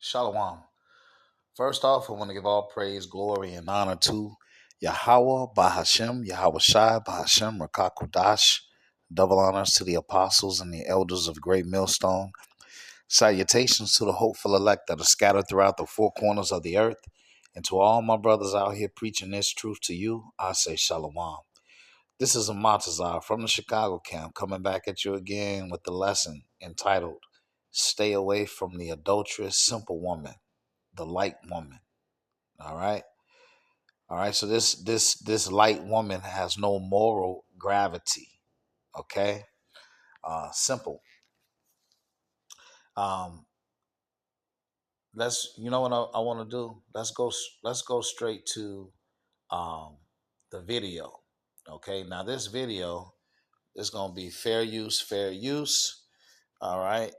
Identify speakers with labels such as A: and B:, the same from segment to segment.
A: Shalom. First off, I want to give all praise, glory, and honor to Yahweh, Bahashem, Yahweh Shai, Bahashem, Rakakudash. Double honors to the apostles and the elders of Great Millstone. Salutations to the hopeful elect that are scattered throughout the four corners of the earth. And to all my brothers out here preaching this truth to you, I say Shalom. This is a Montazar from the Chicago camp coming back at you again with the lesson entitled Stay Away from the Adulterous Simple Woman, the Light Woman. All right. All right. So this light woman has no moral gravity. Okay. Simple. Um, let's, you know what I want to do? Let's go straight to um the video. Okay. Now this video is gonna be fair use, fair use. All right.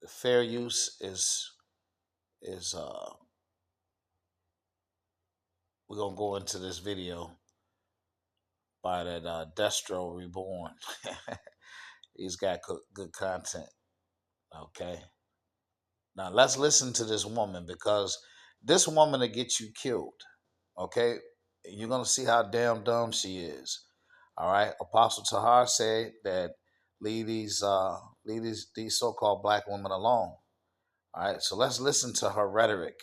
A: The fair use is we're gonna go into this video by that Destro Reborn. He's got good content. Okay. Now let's listen to this woman because this woman will get you killed. Okay. You're gonna see how damn dumb she is. All right. Apostle Tahar said that leave these so-called black women alone. All right. So let's listen to her rhetoric.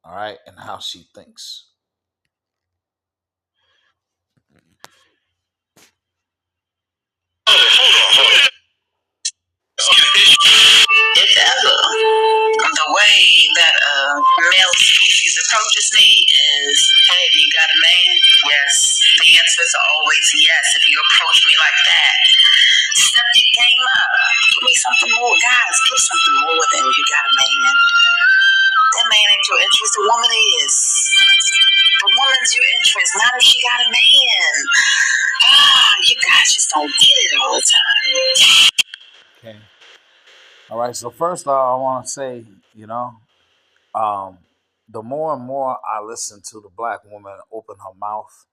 A: All right, and how she thinks.
B: If ever, the way that male species approaches me is, hey, you got a man? Yes. The answer is always yes if you approach me like that. Step your game up. Give me something more. Guys, give something more than you got a man. That man ain't your interest. The woman is. The woman's your interest, not if she got a man. You guys just don't get it all the time.
A: Okay. All right. So first, I want to say, the more and more I listen to the black woman open her mouth,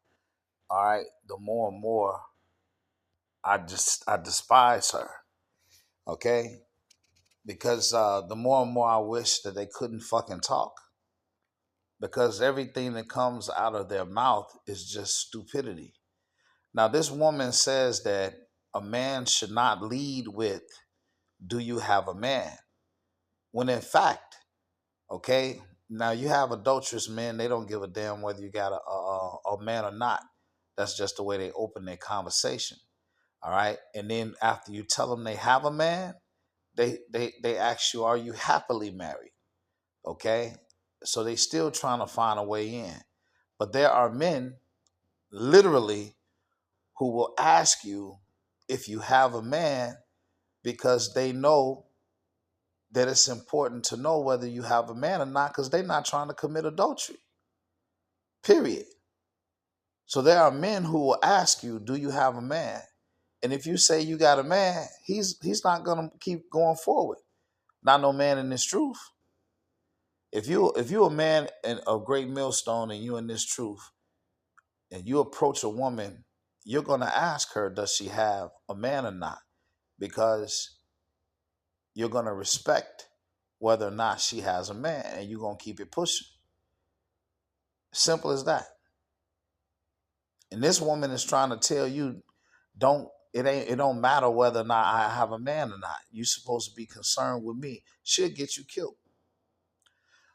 A: all right, the more and more I despise her. Okay, because the more and more I wish that they couldn't fucking talk, because everything that comes out of their mouth is just stupidity. Now, this woman says that a man should not lead with, "Do you have a man?" When in fact, okay, now you have adulterous men. They don't give a damn whether you got a man or not. That's just the way they open their conversation. All right. And then after you tell them they have a man, they ask you, "Are you happily married?" Okay. So they still trying to find a way in. But there are men literally who will ask you if you have a man because they know that it's important to know whether you have a man or not because they're not trying to commit adultery. Period. So there are men who will ask you, "Do you have a man?" And if you say you got a man, he's not gonna keep going forward. Not no man in this truth. If you a man in a great millstone and you in this truth, and you approach a woman, you're gonna ask her, does she have a man or not? Because you're gonna respect whether or not she has a man, and you're gonna keep it pushing. Simple as that. And this woman is trying to tell you, it don't matter whether or not I have a man or not. You're supposed to be concerned with me. She'll get you killed.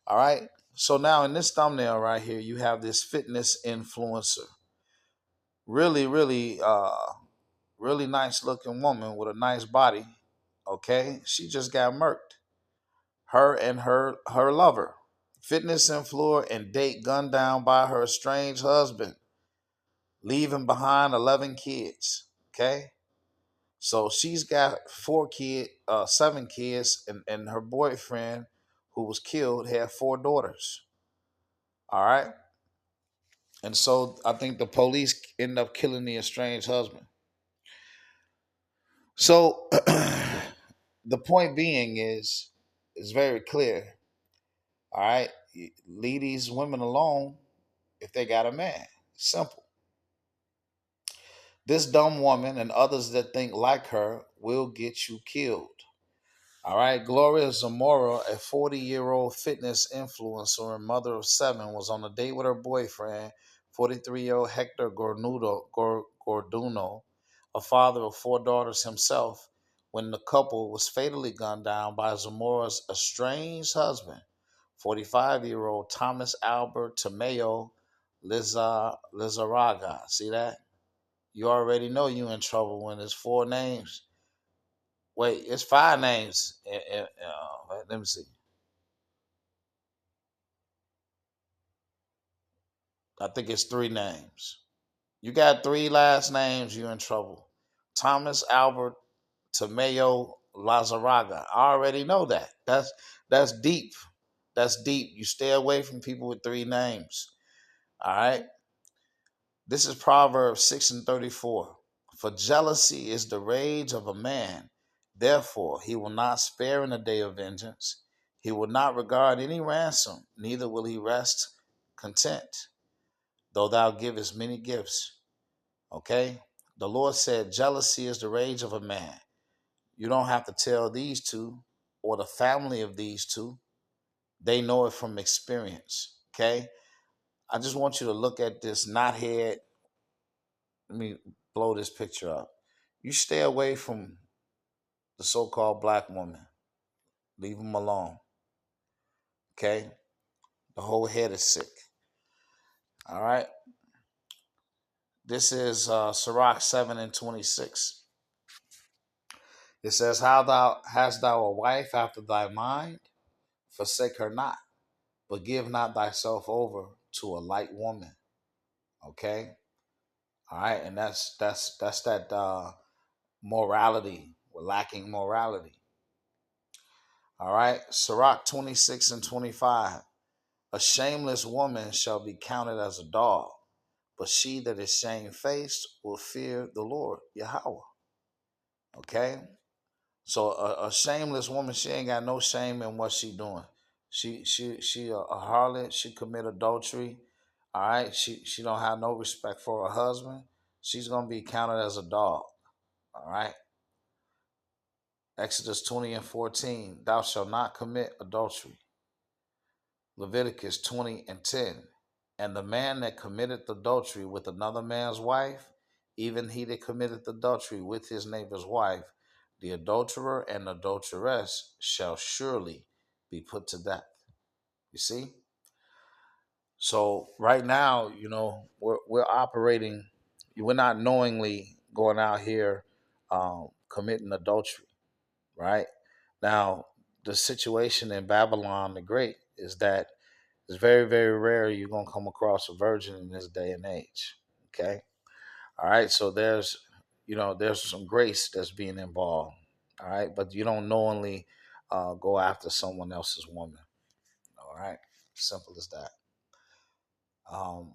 A: All right. So now in this thumbnail right here, you have this fitness influencer. Really, really, really nice looking woman with a nice body. Okay. She just got murked. Her and her lover. Fitness influencer and date gunned down by her estranged husband, leaving behind 11 kids. Okay. So she's got 7 kids, and her boyfriend, who was killed, had 4 daughters. All right. And so I think the police end up killing the estranged husband. So the point being is very clear. All right. Leave these women alone if they got a man. Simple. This dumb woman and others that think like her will get you killed. All right, Gloria Zamora, a 40-year-old fitness influencer and mother of seven, was on a date with her boyfriend, 43-year-old Hector Gorduno, a father of four daughters himself, when the couple was fatally gunned down by Zamora's estranged husband, 45-year-old Thomas Albert Tamayo Lizarraga. See that? You already know you in trouble when it's four names. Wait, it's five names. Let me see. I think it's three names. You got three last names, you're in trouble. Thomas Albert Tamayo Lazaraga. I already know that. That's deep. That's deep. You stay away from people with three names. All right. This is Proverbs 6:34. For jealousy is the rage of a man. Therefore, he will not spare in the day of vengeance. He will not regard any ransom, neither will he rest content, though thou givest many gifts. Okay? The Lord said, jealousy is the rage of a man. You don't have to tell these two or the family of these two. They know it from experience. Okay? I just want you to look at this knothead. Let me blow this picture up. You stay away from the so-called black woman. Leave them alone. Okay? The whole head is sick. All right? This is Sirach 7:26. It says, how thou hast thou a wife after thy mind? Forsake her not, but give not thyself over to a light woman. Okay? All right, and that's that morality. We're lacking morality. All right, Sirach 26:25. A shameless woman shall be counted as a dog, but she that is shamefaced will fear the Lord, Yahweh. Okay? So a shameless woman, she ain't got no shame in what she doing. She a harlot. She commit adultery. All right. She don't have no respect for her husband. She's gonna be counted as a dog. All right. Exodus 20:14. Thou shalt not commit adultery. Leviticus 20:10. And the man that committeth adultery with another man's wife, even he that committeth adultery with his neighbor's wife, the adulterer and adulteress shall surely be put to death. You see? So right now, we're operating. We're not knowingly going out here committing adultery. Right now, the situation in Babylon the Great is that it's very, very rare you're gonna come across a virgin in this day and age. Okay. All right. So there's some grace that's being involved. All right. But you don't knowingly go after someone else's woman. All right. Simple as that.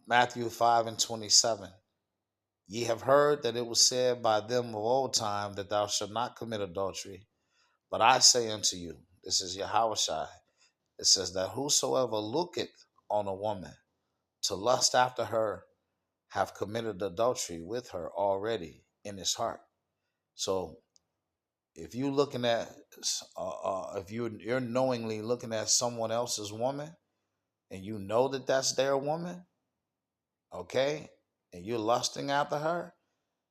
A: Matthew 5:27. Ye have heard that it was said by them of old time that thou shalt not commit adultery. But I say unto you, this is Yahushua. It says that whosoever looketh on a woman to lust after her have committed adultery with her already in his heart. So if you looking at, if you're knowingly looking at someone else's woman, and you know that that's their woman, okay, and you're lusting after her,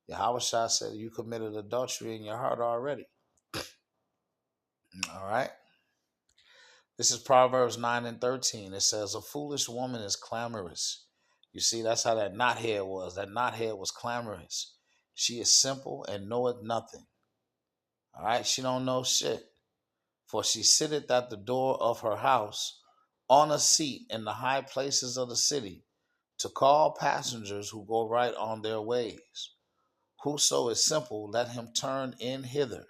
A: Yahweh said you committed adultery in your heart already. All right. This is Proverbs 9:13. It says, a foolish woman is clamorous. You see, that's how that knothead was. That knothead was clamorous. She is simple and knoweth nothing. All right. She don't know shit. For she sitteth at the door of her house on a seat in the high places of the city to call passengers who go right on their ways. Whoso is simple, let him turn in hither.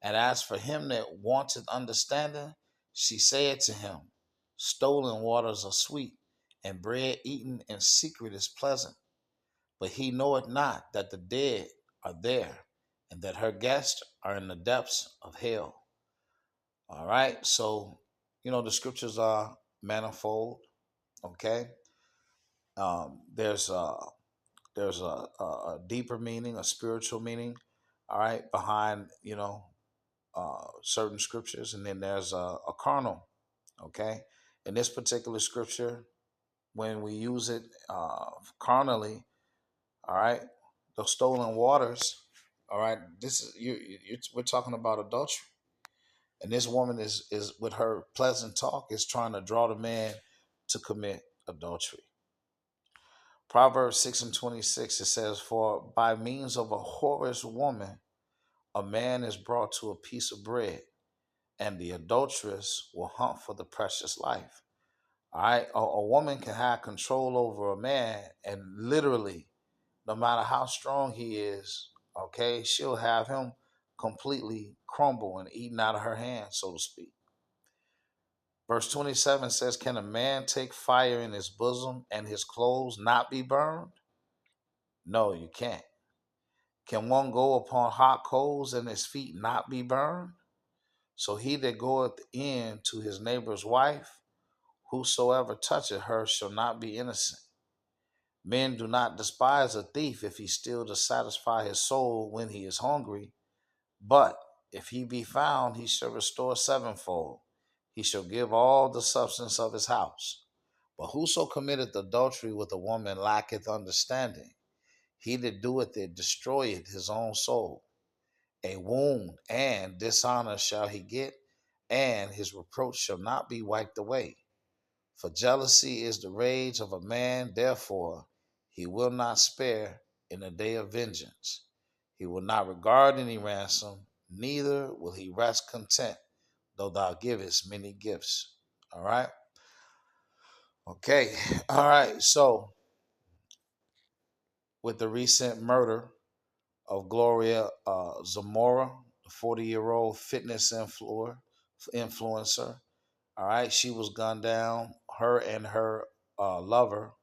A: And as for him that wanteth understanding, she saith to him, stolen waters are sweet, and bread eaten in secret is pleasant. But he knoweth not that the dead are there, and that her guests are in the depths of hell. All right, so the scriptures are manifold. Okay, there's a deeper meaning, a spiritual meaning. All right, behind certain scriptures, and then there's a carnal. Okay, in this particular scripture, when we use it carnally, all right, the stolen waters, all right, this is we're talking about adultery, and this woman is with her pleasant talk is trying to draw the man to commit adultery. Proverbs 6:26, it says, "For by means of a whorish woman, a man is brought to a piece of bread, and the adulteress will hunt for the precious life." All right, a woman can have control over a man, and literally, no matter how strong he is, okay, she'll have him completely crumble and eaten out of her hand, so to speak. Verse 27 says, "Can a man take fire in his bosom and his clothes not be burned?" No, you can't. Can one go upon hot coals and his feet not be burned? So he that goeth in to his neighbor's wife, whosoever toucheth her shall not be innocent. Men do not despise a thief if he steal to satisfy his soul when he is hungry, but if he be found, he shall restore sevenfold. He shall give all the substance of his house. But whoso committeth adultery with a woman lacketh understanding. He that doeth it destroyeth his own soul. A wound and dishonor shall he get, and his reproach shall not be wiped away. For jealousy is the rage of a man, therefore he will not spare in the day of vengeance. He will not regard any ransom, neither will he rest content, though thou givest many gifts. All right? Okay. All right. So, with the recent murder of Gloria Zamora, the 40-year-old fitness influencer, all right, she was gunned down, her and her lover,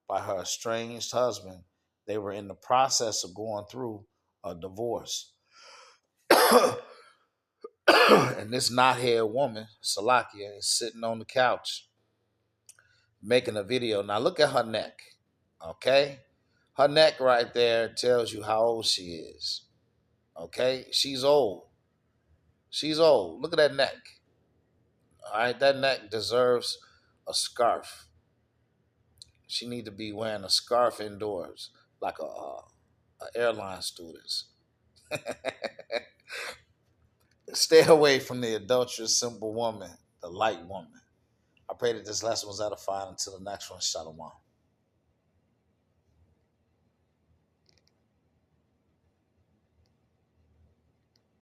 A: by her estranged husband. They were in the process of going through a divorce. And this knot-haired woman, Salakia, is sitting on the couch making a video. Now look at her neck, okay? Her neck right there tells you how old she is, okay? She's old. She's old. Look at that neck. All right, that neck deserves a scarf. She need to be wearing a scarf indoors, like a airline stewardess. Stay away from the adulterous, simple woman, the light woman. I pray that this lesson was edifying. Until the next one, Shalom.